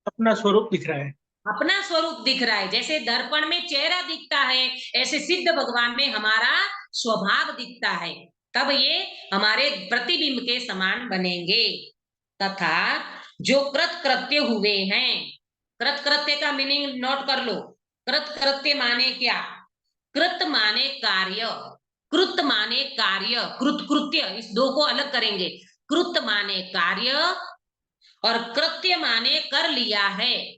अपना स्वरूप दिख रहा है। अपना स्वरूप दिख रहा है। जैसे दर्पण में चेहरा दिखता है, ऐसे सिद्ध भगवान में हमारा स्वभाव दिखता है। तब ये हमारे प्रतिबिंब के समान बनेंगे। तथा जो कृत्य हुए हैं, कृत्य का मीनिंग नोट कर लो। कृत्य माने क्या? कृत माने कार्य, कृत माने कार्य, कृत्य, इस दो को अलग करेंगे। कृत माने कार्य और कृत्य माने कर लिया है।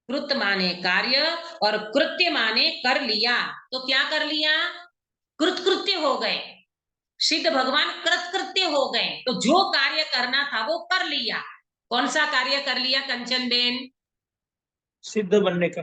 कृत माने कार्य और कृत्य माने कर लिया। तो क्या कर लिया? कृत्य हो गए। सिद्ध भगवान कृत्य हो गए। तो जो कार्य करना था वो कर लिया। कौन सा कार्य कर लिया कंचन बेन? सिद्ध बनने का।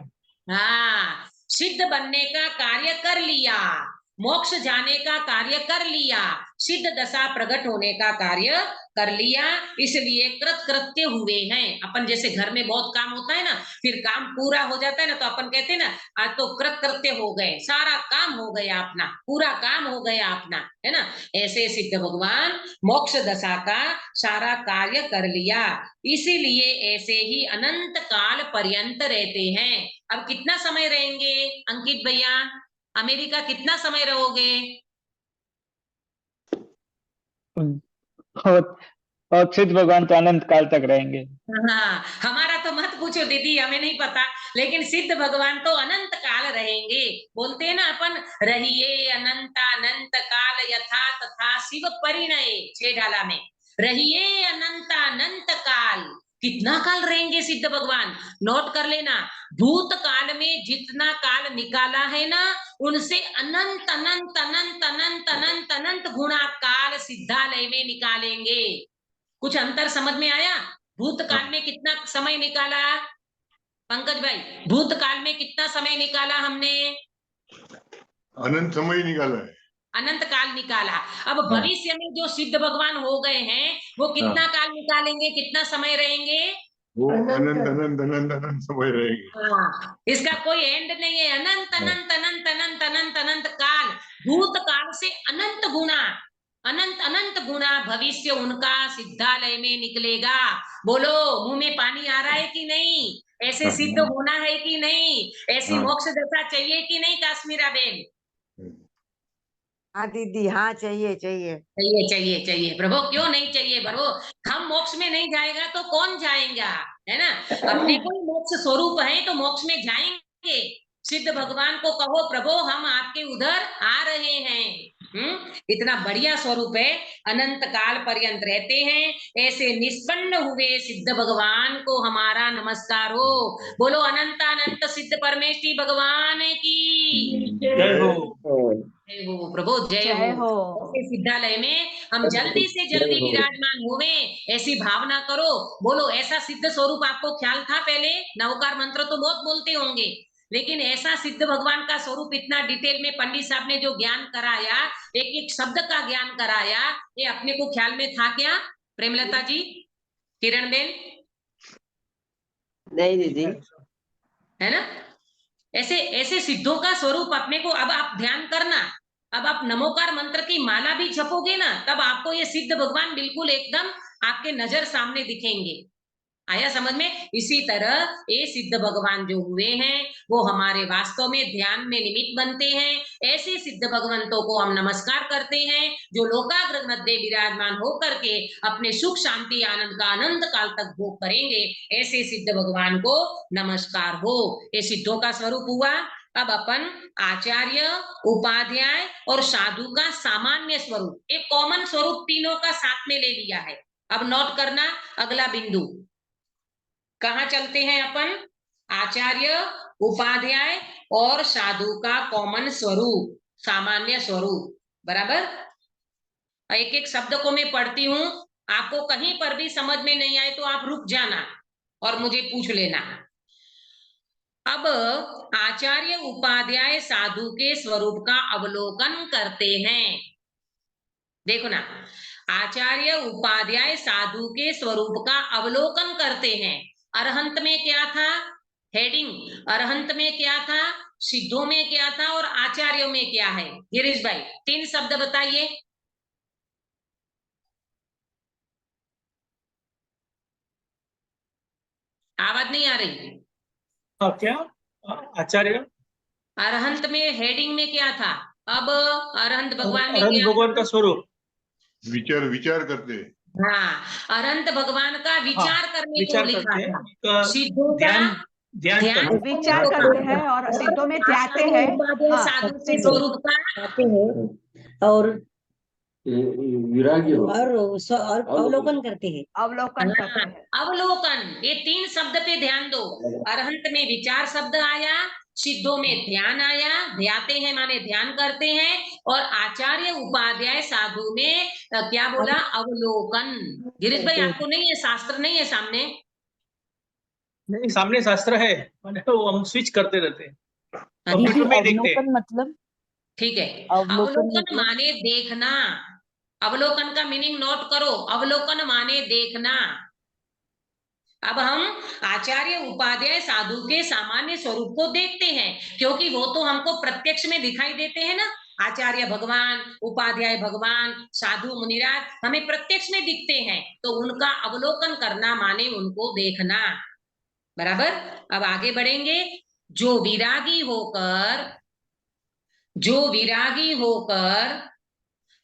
हाँ, सिद्ध बनने का कार्य कर लिया, मोक्ष जाने का कार्य कर लिया, सिद्ध दशा प्रकट होने का कार्य कर लिया। इसलिए कृत्य हुए हैं। अपन जैसे घर में बहुत काम होता है ना, फिर काम पूरा हो जाता है ना, तो अपन कहते हैं ना, आज तो कृत्य हो गए, सारा काम हो गया अपना, पूरा काम हो गया अपना, है ना। ऐसे सिद्ध भगवान मोक्ष दशा का सारा कार्य कर लिया। इसीलिए ऐसे ही अनंत काल पर्यंत रहते हैं। अब कितना समय रहेंगे अंकित भैया? अमेरिका कितना समय रहोगे? और सिद्ध भगवान तो अनंत काल तक रहेंगे। हाँ, हमारा तो मत पूछो दीदी, हमें नहीं पता, लेकिन सिद्ध भगवान तो अनंत काल रहेंगे। बोलते हैं ना अपन, रहिए अनंत काल यथा तथा शिव परिणय, 6 ढाला में, रहिए अनंत काल। कितना काल रहेंगे सिद्ध भगवान? नोट कर लेना, भूत काल में जितना काल निकाला है ना, उनसे अनंत अनंत अनंत अनंत अनंत अनंत गुणा काल सिद्धालय में निकालेंगे। कुछ अंतर समझ में आया? भूतकाल में कितना समय निकाला पंकज भाई? भूतकाल में कितना समय निकाला हमने? अनंत समय निकाला है। अनंत काल निकाला। अब भविष्य में जो सिद्ध भगवान हो गए हैं वो कितना काल निकालेंगे, कितना समय रहेंगे? वो अनंत अनंत अनंत अनंत समय रहेंगे। हाँ, इसका कोई एंड नहीं है। अनंत अनंत अनंत अनंत अनंत अनंत काल, भूत काल से अनंत गुना, अनंत अनंत गुना भविष्य उनका सिद्धालय में निकलेगा। बोलो, मुंह में पानी आ रहा है कि नहीं? ऐसे सिद्ध होना है कि नहीं? ऐसी मोक्ष दशा चाहिए कि नहीं काश्मीरा बेन? हाँ दीदी, हाँ चाहिए चाहिए। चाहिए चाहिए चाहिए प्रभु, क्यों नहीं चाहिए प्रभु? हम मोक्ष में नहीं जाएगा तो कौन जाएगा, है ना? अपने को ही मोक्ष स्वरूप है तो मोक्ष में जाएंगे। सिद्ध भगवान को कहो प्रभु हम आपके उधर आ रहे हैं। इतना बढ़िया स्वरूप है, अनंत काल पर्यंत रहते हैं। ऐसे निष्पन्न हुए सिद्ध भगवान को हमारा नमस्कार हो। बोलो अनंत अनंत सिद्ध परमेष्ठी भगवान की जय हो। जय हो प्रभु, जय जय हो। हो। ऐसे सिद्धालय में हम जल्दी से जल्दी विराजमान होवे, ऐसी भावना करो। बोलो, ऐसा सिद्ध स्वरूप आपको ख्याल था पहले? नवकार मंत्र तो बहुत बोलते होंगे, लेकिन ऐसा सिद्ध भगवान का स्वरूप इतना डिटेल में पंडित साहब ने जो ज्ञान कराया, एक एक शब्द का ज्ञान कराया, ये अपने को ख्याल में था क्या? प्रेमलता जी, किरण बेन, नहीं दीदी। है ना? ऐसे ऐसे सिद्धों का स्वरूप अपने को, अब आप ध्यान करना, अब आप नमोकार मंत्र की माला भी जपोगे ना, तब आपको ये सिद्ध भगवान बिल्कुल एकदम आपके नजर सामने दिखेंगे। आया समझ में? इसी तरह ये सिद्ध भगवान जो हुए हैं वो हमारे वास्तव में ध्यान में निमित्त बनते हैं। ऐसे सिद्ध भगवंतों को हम नमस्कार करते हैं जो लोकाग्र मध्य विराजमान होकर के अपने सुख शांति आनंद का अनंत काल तक भोग करेंगे। ऐसे सिद्ध भगवान को नमस्कार हो। ये सिद्धों का स्वरूप हुआ। अब अपन आचार्य, उपाध्याय और साधु का सामान्य स्वरूप, एक कॉमन स्वरूप तीनों का साथ में ले लिया है। अब नोट करना अगला बिंदु, कहाँ चलते हैं अपन? आचार्य, उपाध्याय और साधु का कॉमन स्वरूप, सामान्य स्वरूप, बराबर? एक एक शब्द को मैं पढ़ती हूं, आपको कहीं पर भी समझ में नहीं आए तो आप रुक जाना और मुझे पूछ लेना। अब आचार्य, उपाध्याय, साधु के स्वरूप का अवलोकन करते हैं। देखो ना, आचार्य, उपाध्याय, साधु के स्वरूप का अवलोकन करते हैं। अरहंत में क्या था? हेडिंग, अरहंत में क्या था? सिद्धों में क्या था? और आचार्यों में क्या है? गिरीश भाई, 3 शब्द बताइए। आवाज नहीं आ रही। क्या? आचार्य, अरहंत में हेडिंग में क्या था? अब अरहंत भगवान में अनंत क्या? भगवान का स्वरूप। विचार विचार करते हैं। हाँ, अनंत भगवान का विचार करने को विचार लिखा करते था। हैं, सिद्धों का ध्यान ध्यान ध्यान करते हैं। विचार करते हैं और सिद्धों में ध्याते हैं। हाँ, साधु के स्वरूप का और विरागी और अवलोकन करते हैं। अवलोकन करते हैं। अवलोकन, ये 3 शब्द पे ध्यान दो। अरहंत में विचार शब्द आया, सिद्धों में ध्यान आया, ध्याते हैं माने ध्यान करते हैं, और आचार्य, उपाध्याय, साधु में क्या बोला? अवलोकन। गिरीश भाई, आपको नहीं है, शास्त्र नहीं है सामने? नहीं, सामने शास्त्र है, वो हम स्विच करते रहते हैं, कंप्यूटर में देखते हैं। मतलब ठीक है, अवलोकन माने देखना। अवलोकन का मीनिंग नोट करो, अवलोकन माने देखना। अब हम आचार्य, उपाध्याय, साधु के सामान्य स्वरूप को देखते हैं, क्योंकि वो तो हमको प्रत्यक्ष में दिखाई देते हैं ना। आचार्य भगवान, उपाध्याय भगवान, साधु मुनिराज हमें प्रत्यक्ष में दिखते हैं, तो उनका अवलोकन करना माने उनको देखना, बराबर? अब आगे बढ़ेंगे। जो विरागी होकर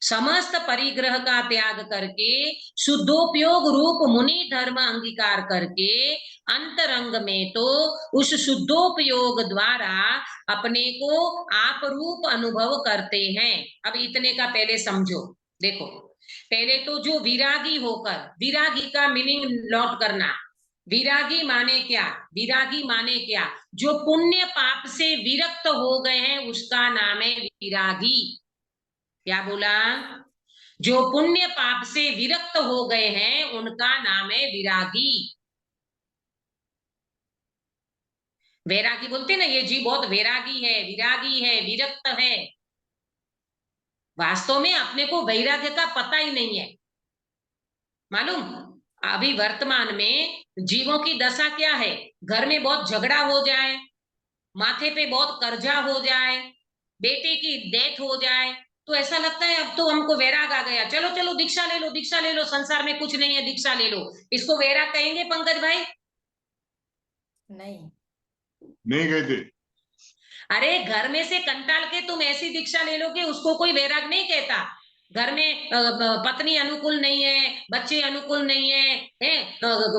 समस्त परिग्रह का त्याग करके शुद्धोपयोग रूप मुनि धर्म अंगीकार करके अंतरंग में तो उस शुद्धोपयोग द्वारा अपने को आप रूप अनुभव करते हैं। अब इतने का पहले समझो। देखो, पहले तो जो विरागी होकर, विरागी का मीनिंग नोट करना। विरागी माने क्या? विरागी माने क्या? जो पुण्य पाप से विरक्त हो गए हैं उसका नाम है विरागी। क्या बोला? जो पुण्य पाप से विरक्त हो गए हैं उनका नाम है विरागी। वैरागी बोलते ना, ये जी बहुत वैरागी है, विरागी है, विरक्त है, वास्तव में अपने को वैराग्य का पता ही नहीं है। मालूम, अभी वर्तमान में जीवों की दशा क्या है, घर में बहुत झगड़ा हो जाए, माथे पे बहुत कर्जा हो जाए, बेटे की डेथ हो जाए, तो ऐसा लगता है अब तो हमको वैराग आ गया, चलो चलो दीक्षा ले लो, दीक्षा ले लो, संसार में कुछ नहीं है, दीक्षा ले लो। इसको वैराग कहेंगे पंकज भाई? नहीं कहते। अरे घर में से कंटाल के तुम ऐसी दीक्षा ले लो कि उसको कोई वैराग नहीं कहता। घर में पत्नी अनुकूल नहीं है, बच्चे अनुकूल नहीं है,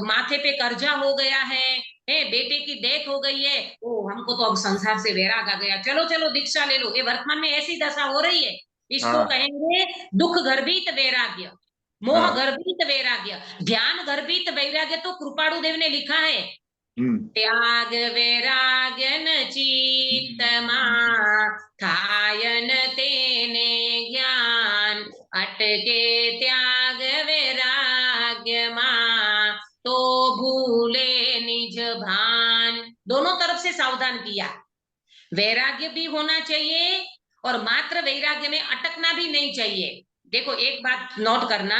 माथे पे कर्जा हो गया है, बेटे की डेथ हो गई है, ओ हमको तो अब संसार से वैराग आ गया, चलो चलो दीक्षा ले लो। ये वर्तमान में ऐसी दशा हो रही है, इसको हाँ। कहेंगे दुख गर्भित वैराग्य, मोह हाँ। गर्भित वैराग्य, ज्ञान गर्भित वैराग्य। तो कृपाणु देव ने लिखा है, त्याग वैराग्य न चित्तमा थायन तेने ज्ञान, अटके त्याग वैराग्य मा तो भूले निज भान। दोनों तरफ से सावधान किया, वैराग्य भी होना चाहिए और मात्र वैराग्य में अटकना भी नहीं चाहिए। देखो एक बात नोट करना,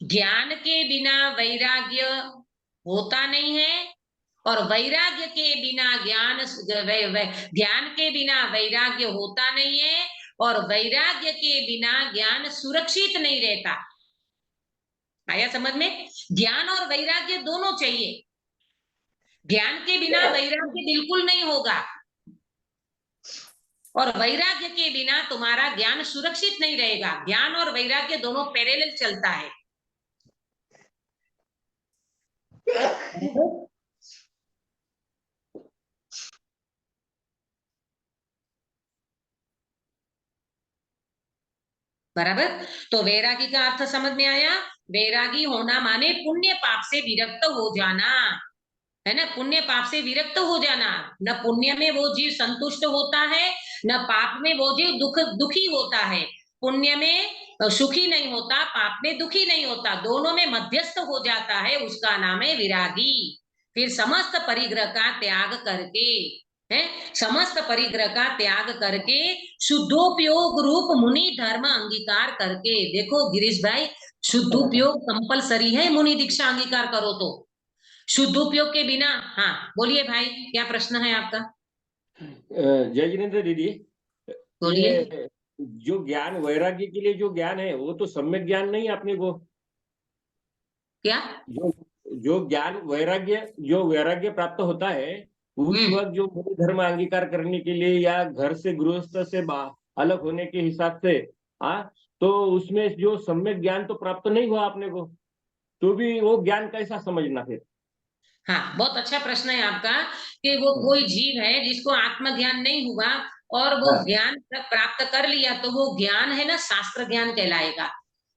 ज्ञान के बिना वैराग्य होता नहीं है और वैराग्य के बिना ज्ञान के बिना वैराग्य होता नहीं है और वैराग्य के बिना ज्ञान सुरक्षित नहीं रहता। आया समझ में? ज्ञान और वैराग्य दोनों चाहिए, ज्ञान के बिना वैराग्य बिल्कुल नहीं होगा और वैराग्य के बिना तुम्हारा ज्ञान सुरक्षित नहीं रहेगा। ज्ञान और वैराग्य दोनों पैरेलल चलता है। बराबर? तो वैरागी का अर्थ समझ में आया? वैरागी होना माने पुण्य पाप से विरक्त हो जाना, है ना? पुण्य पाप से विरक्त हो जाना। न पुण्य में वो जीव संतुष्ट होता है, न पाप में वो जीव दुखी होता है। पुण्य में सुखी नहीं होता, पाप में दुखी नहीं होता, दोनों में मध्यस्थ हो जाता है, उसका नाम है विरागी। फिर समस्त परिग्रह का त्याग करके, है समस्त परिग्रह का त्याग करके शुद्धोपयोग रूप मुनि धर्म अंगीकार करके। देखो गिरीश भाई, शुद्धोपयोग कंपलसरी है, मुनि दीक्षा अंगीकार करो तो। शुद्धोपयोग के बिना, हाँ बोलिए भाई, क्या प्रश्न है आपका? जय जिनेन्द्र दीदी, बोलिए। ये जो ज्ञान वैराग्य के लिए जो ज्ञान है वो तो सम्यक ज्ञान नहीं अपने को। क्या? जो ज्ञान जो वैराग्य प्राप्त होता है उस वक्त जो मुनि धर्म अंगीकार करने के लिए या घर से गृहस्थ से अलग होने के हिसाब से, तो उसमें जो सम्यक ज्ञान तो प्राप्त नहीं हुआ अपने को, तो भी वो ज्ञान कैसा समझना फिर? हाँ, बहुत अच्छा प्रश्न है आपका कि वो कोई जीव है जिसको आत्मज्ञान नहीं हुआ और वो ज्ञान प्राप्त कर लिया, तो वो ज्ञान है ना शास्त्र ज्ञान कहलाएगा,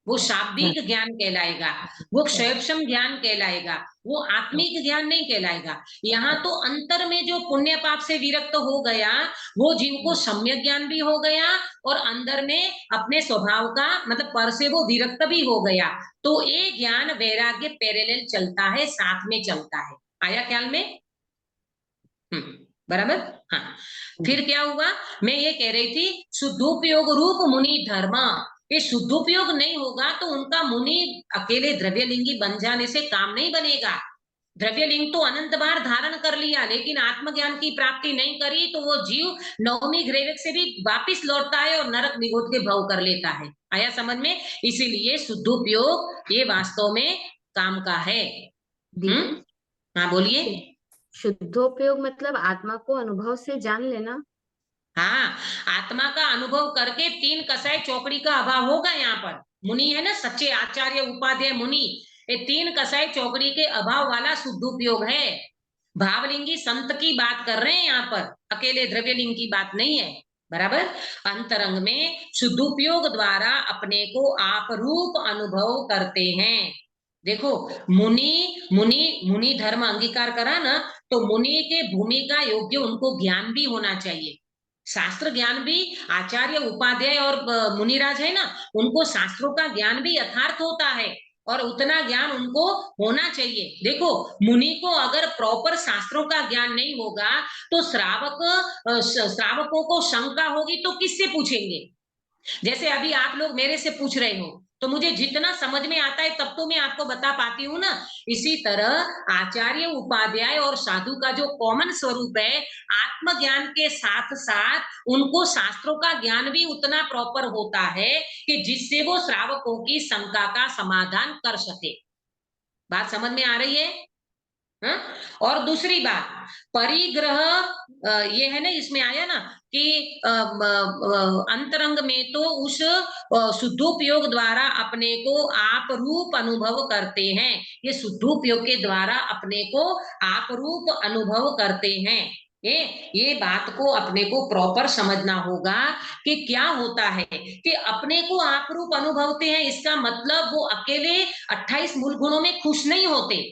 वो शाब्दिक ज्ञान कहलाएगा, वो क्षयक्षम ज्ञान कहलाएगा, वो आत्मिक ज्ञान नहीं कहलाएगा। यहाँ तो अंतर में जो पुण्य पाप से विरक्त हो गया वो जीव को सम्यक ज्ञान भी हो गया और अंदर में अपने स्वभाव का मतलब पर से वो विरक्त भी हो गया। तो ये ज्ञान वैराग्य पैरेलल चलता है, साथ में चलता है। आया ख्याल में? बराबर। हाँ, फिर क्या हुआ, मैं ये कह रही थी शुद्धोपयोग रूप मुनि धर्म, ये शुद्धोपयोग नहीं होगा तो उनका मुनि अकेले द्रव्यलिंगी बन जाने से काम नहीं बनेगा। द्रव्यलिंग तो अनंत बार धारण कर लिया लेकिन आत्मज्ञान की प्राप्ति नहीं करी, तो वो जीव नवमी ग्रेविक से भी वापिस लौटता है और नरक निगोद के भव कर लेता है। आया समझ में? इसीलिए शुद्धोपयोग ये वास्तव में काम का है। हाँ बोलिए। शुद्धोपयोग मतलब आत्मा को अनुभव से जान लेना। हाँ, आत्मा का अनुभव करके तीन कसाई चौकड़ी का अभाव होगा। यहाँ पर मुनि है ना, सच्चे आचार्य उपाध्याय मुनि, ये तीन कसाई चौकड़ी के अभाव वाला शुद्धोपयोग है। भावलिंगी संत की बात कर रहे हैं यहाँ पर, अकेले द्रव्यलिंग की बात नहीं है। बराबर। अंतरंग में शुद्धोपयोग द्वारा अपने को आप रूप अनुभव करते हैं। देखो मुनि धर्म अंगीकार करा ना, तो मुनि के भूमिका योग्य उनको ज्ञान भी होना चाहिए, शास्त्र ज्ञान भी। आचार्य उपाध्याय और मुनिराज है ना, उनको शास्त्रों का ज्ञान भी यथार्थ होता है और उतना ज्ञान उनको होना चाहिए। देखो मुनि को अगर प्रॉपर शास्त्रों का ज्ञान नहीं होगा तो श्रावकों को शंका होगी तो किससे पूछेंगे? जैसे अभी आप लोग मेरे से पूछ रहे हो तो मुझे जितना समझ में आता है तब तो मैं आपको बता पाती हूँ ना। इसी तरह आचार्य, उपाध्याय और साधु का जो कॉमन स्वरूप है, आत्मज्ञान के साथ साथ उनको शास्त्रों का ज्ञान भी उतना प्रॉपर होता है कि जिससे वो श्रावकों की शंका का समाधान कर सके। बात समझ में आ रही है? हा? और दूसरी बात, परिग्रह ये है ना, इसमें आया ना कि अंतरंग में तो उस शुद्धोपयोग द्वारा अपने को आप रूप अनुभव करते हैं। ये शुद्धोपयोग के द्वारा अपने को आप रूप अनुभव करते हैं। ये बात को अपने को प्रॉपर समझना होगा कि क्या होता है कि अपने को आप रूप अनुभवते हैं, इसका मतलब वो अकेले 28 मूल गुणों में खुश नहीं होते।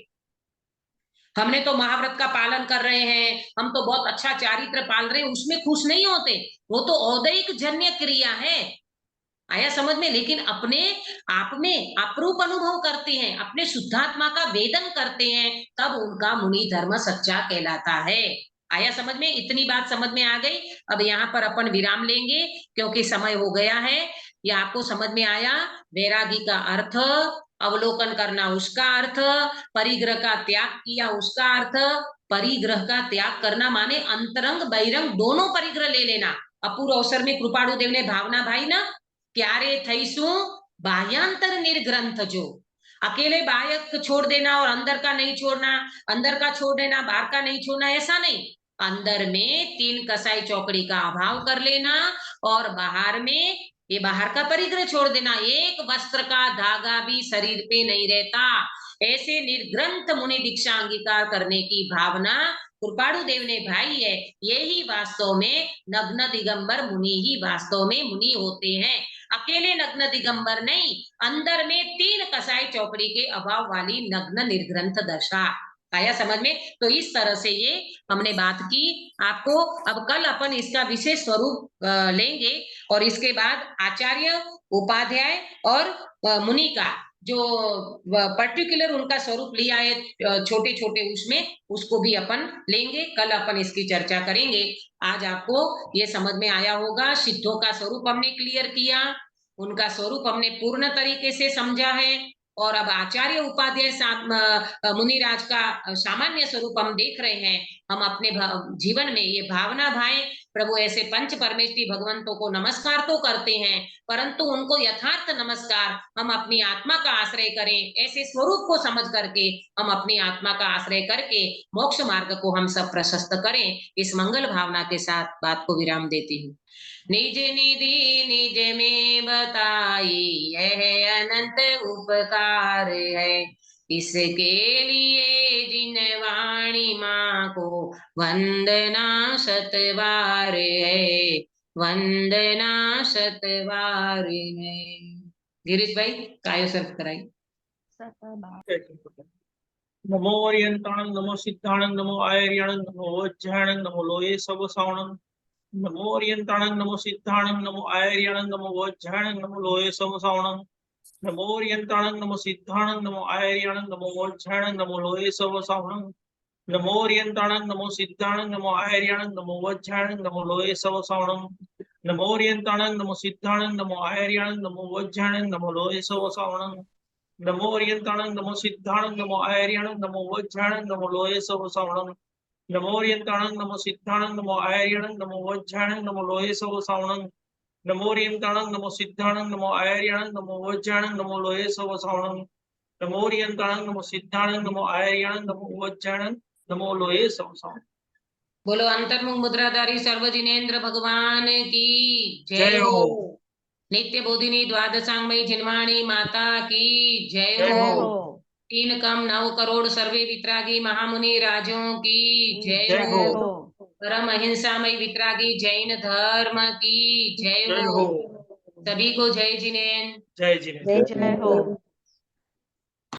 हमने तो महाव्रत का पालन कर रहे हैं, हम तो बहुत अच्छा चारित्र पाल रहे हैं, उसमें खुश नहीं होते। वो तो औदैहिक जन्य क्रिया है। आया समझ में? लेकिन अपने आप में अप्रूप अनुभव करते हैं, अपने शुद्धात्मा का वेदन करते हैं, तब उनका मुनि धर्म सच्चा कहलाता है। आया समझ में? इतनी बात समझ में आ गई। अब यहाँ पर अपन विराम लेंगे क्योंकि समय हो गया है। ये आपको समझ में आया? वैरागी का अर्थ, अवलोकन करना उसका अर्थ, परिग्रह का त्याग किया उसका अर्थ। परिग्रह का त्याग करना माने अंतरंग बहिरंग दोनों परिग्रह ले लेना। अपूर्व अवसर में कृपाणु देव ने भावना भाई ना, क्यारे थईसु बाह्यांतर निर्ग्रंथ जो, अकेले बाह्य छोड़ देना और अंदर का नहीं छोड़ना, अंदर का छोड़ देना बाहर का नहीं छोड़ना, ऐसा नहीं। अंदर में 3 कसाई चौकड़ी का अभाव कर लेना और बाहर में ये बाहर का परिग्रह छोड़ देना। एक वस्त्र का धागा भी शरीर पे नहीं रहता। ऐसे निर्ग्रंथ मुनि दीक्षा अंगीकार करने की भावना कृपाणु देव ने भाई है। यही वास्तव में नग्न दिगंबर मुनि ही वास्तव में मुनि होते हैं। अकेले नग्न दिगंबर नहीं, अंदर में 3 कसाई चौकड़ी के अभाव वाली नग्न निर्ग्रंथ दशा। आया समझ में? तो इस तरह से ये हमने बात की आपको। अब कल अपन इसका विशेष स्वरूप लेंगे और इसके बाद आचार्य, उपाध्याय और मुनि का जो पर्टिकुलर उनका स्वरूप लिया है छोटे छोटे, उसमें उसको भी अपन लेंगे। कल अपन इसकी चर्चा करेंगे। आज आपको ये समझ में आया होगा, सिद्धों का स्वरूप हमने क्लियर किया, उनका स्वरूप हमने पूर्ण तरीके से समझा है। और अब आचार्य, उपाध्याय, मुनिराज का सामान्य स्वरूप हम देख रहे हैं। हम अपने जीवन में ये भावना भाएं, प्रभु ऐसे पंच परमेष्ठी भगवंतों को नमस्कार तो करते हैं, परंतु उनको यथार्थ नमस्कार हम अपनी आत्मा का आश्रय करें। ऐसे स्वरूप को समझ करके हम अपनी आत्मा का आश्रय करके मोक्ष मार्ग को हम सब प्रशस्त करें। इस मंगल भावना के साथ बात को विराम देती हूँ। निज निधि निज में बताई यह अनंत उपकार है, इसके लिए जिन वाणी माँ को वंदना शतबार है, वंदना शतबार है। गिरीश भाई कायो सर्व कराई। नमो ओरियंताणं, नमो सिद्धाणं, नमो आयर्याणं, नमो वज्राणं, नमो लोये सब सावणं। नमो ओरियंताणं, नमो सिद्धाणं, नमो आयर्याणं, नमो वज्राणं, नमो लोये सब सावणं। नमो ओरियंताणं, नमो सिद्धाणं, नमो आयर्याणं, नमो वज्राणं, नमो लोये सब सावणं। नमो ओरियंताणं, नमो सिद्धाणं, नमो आयर्याणं, नमो वज्राणं, नमो लोये सब सावणं। नमो ओरियंताणं, नमो सिद्धाणं, नमो आयर्याणं, नमो वज्राणं, नमो लोये सब सावणं। नमो ओरियंताणं, नमो सिद्धाणं, नमो आयर्याणं, नमो वज्राणं, नमो लोये सब सावणं। नमो ओरियंताणं, नमो सिद्धाणं, नमो आयर्याणं, नमो वज्राणं, नमो लोये सब सावणं। नमो ओरियंताणं, नमो सिद्धाणं, नमो आयर्याणं, नमो वज्राणं, नमो लोये सब सावणं। नमो ओरियंताणं, नमो सिद्धाणं, नमो आयर्याणं, नमो वज्राणं, नमो लोये सब सावणं। बोलो अंतर्मुख मुद्राधारी सर्वजिनेन्द्र भगवान की जय जय हो। हो। नित्य बोधिनी द्वादशांगमयी जिनवाणी माता की जय जय हो। हो। 3 कम 9 करोड़ सर्वे वितरागी महामुनि राजों की जय जय हो। हो। परम अहिंसामय वितरागी जैन धर्म की जय जय हो। हो। सभी को जय जिनेन्द्र। जय जिनेन्द्र। जय हो।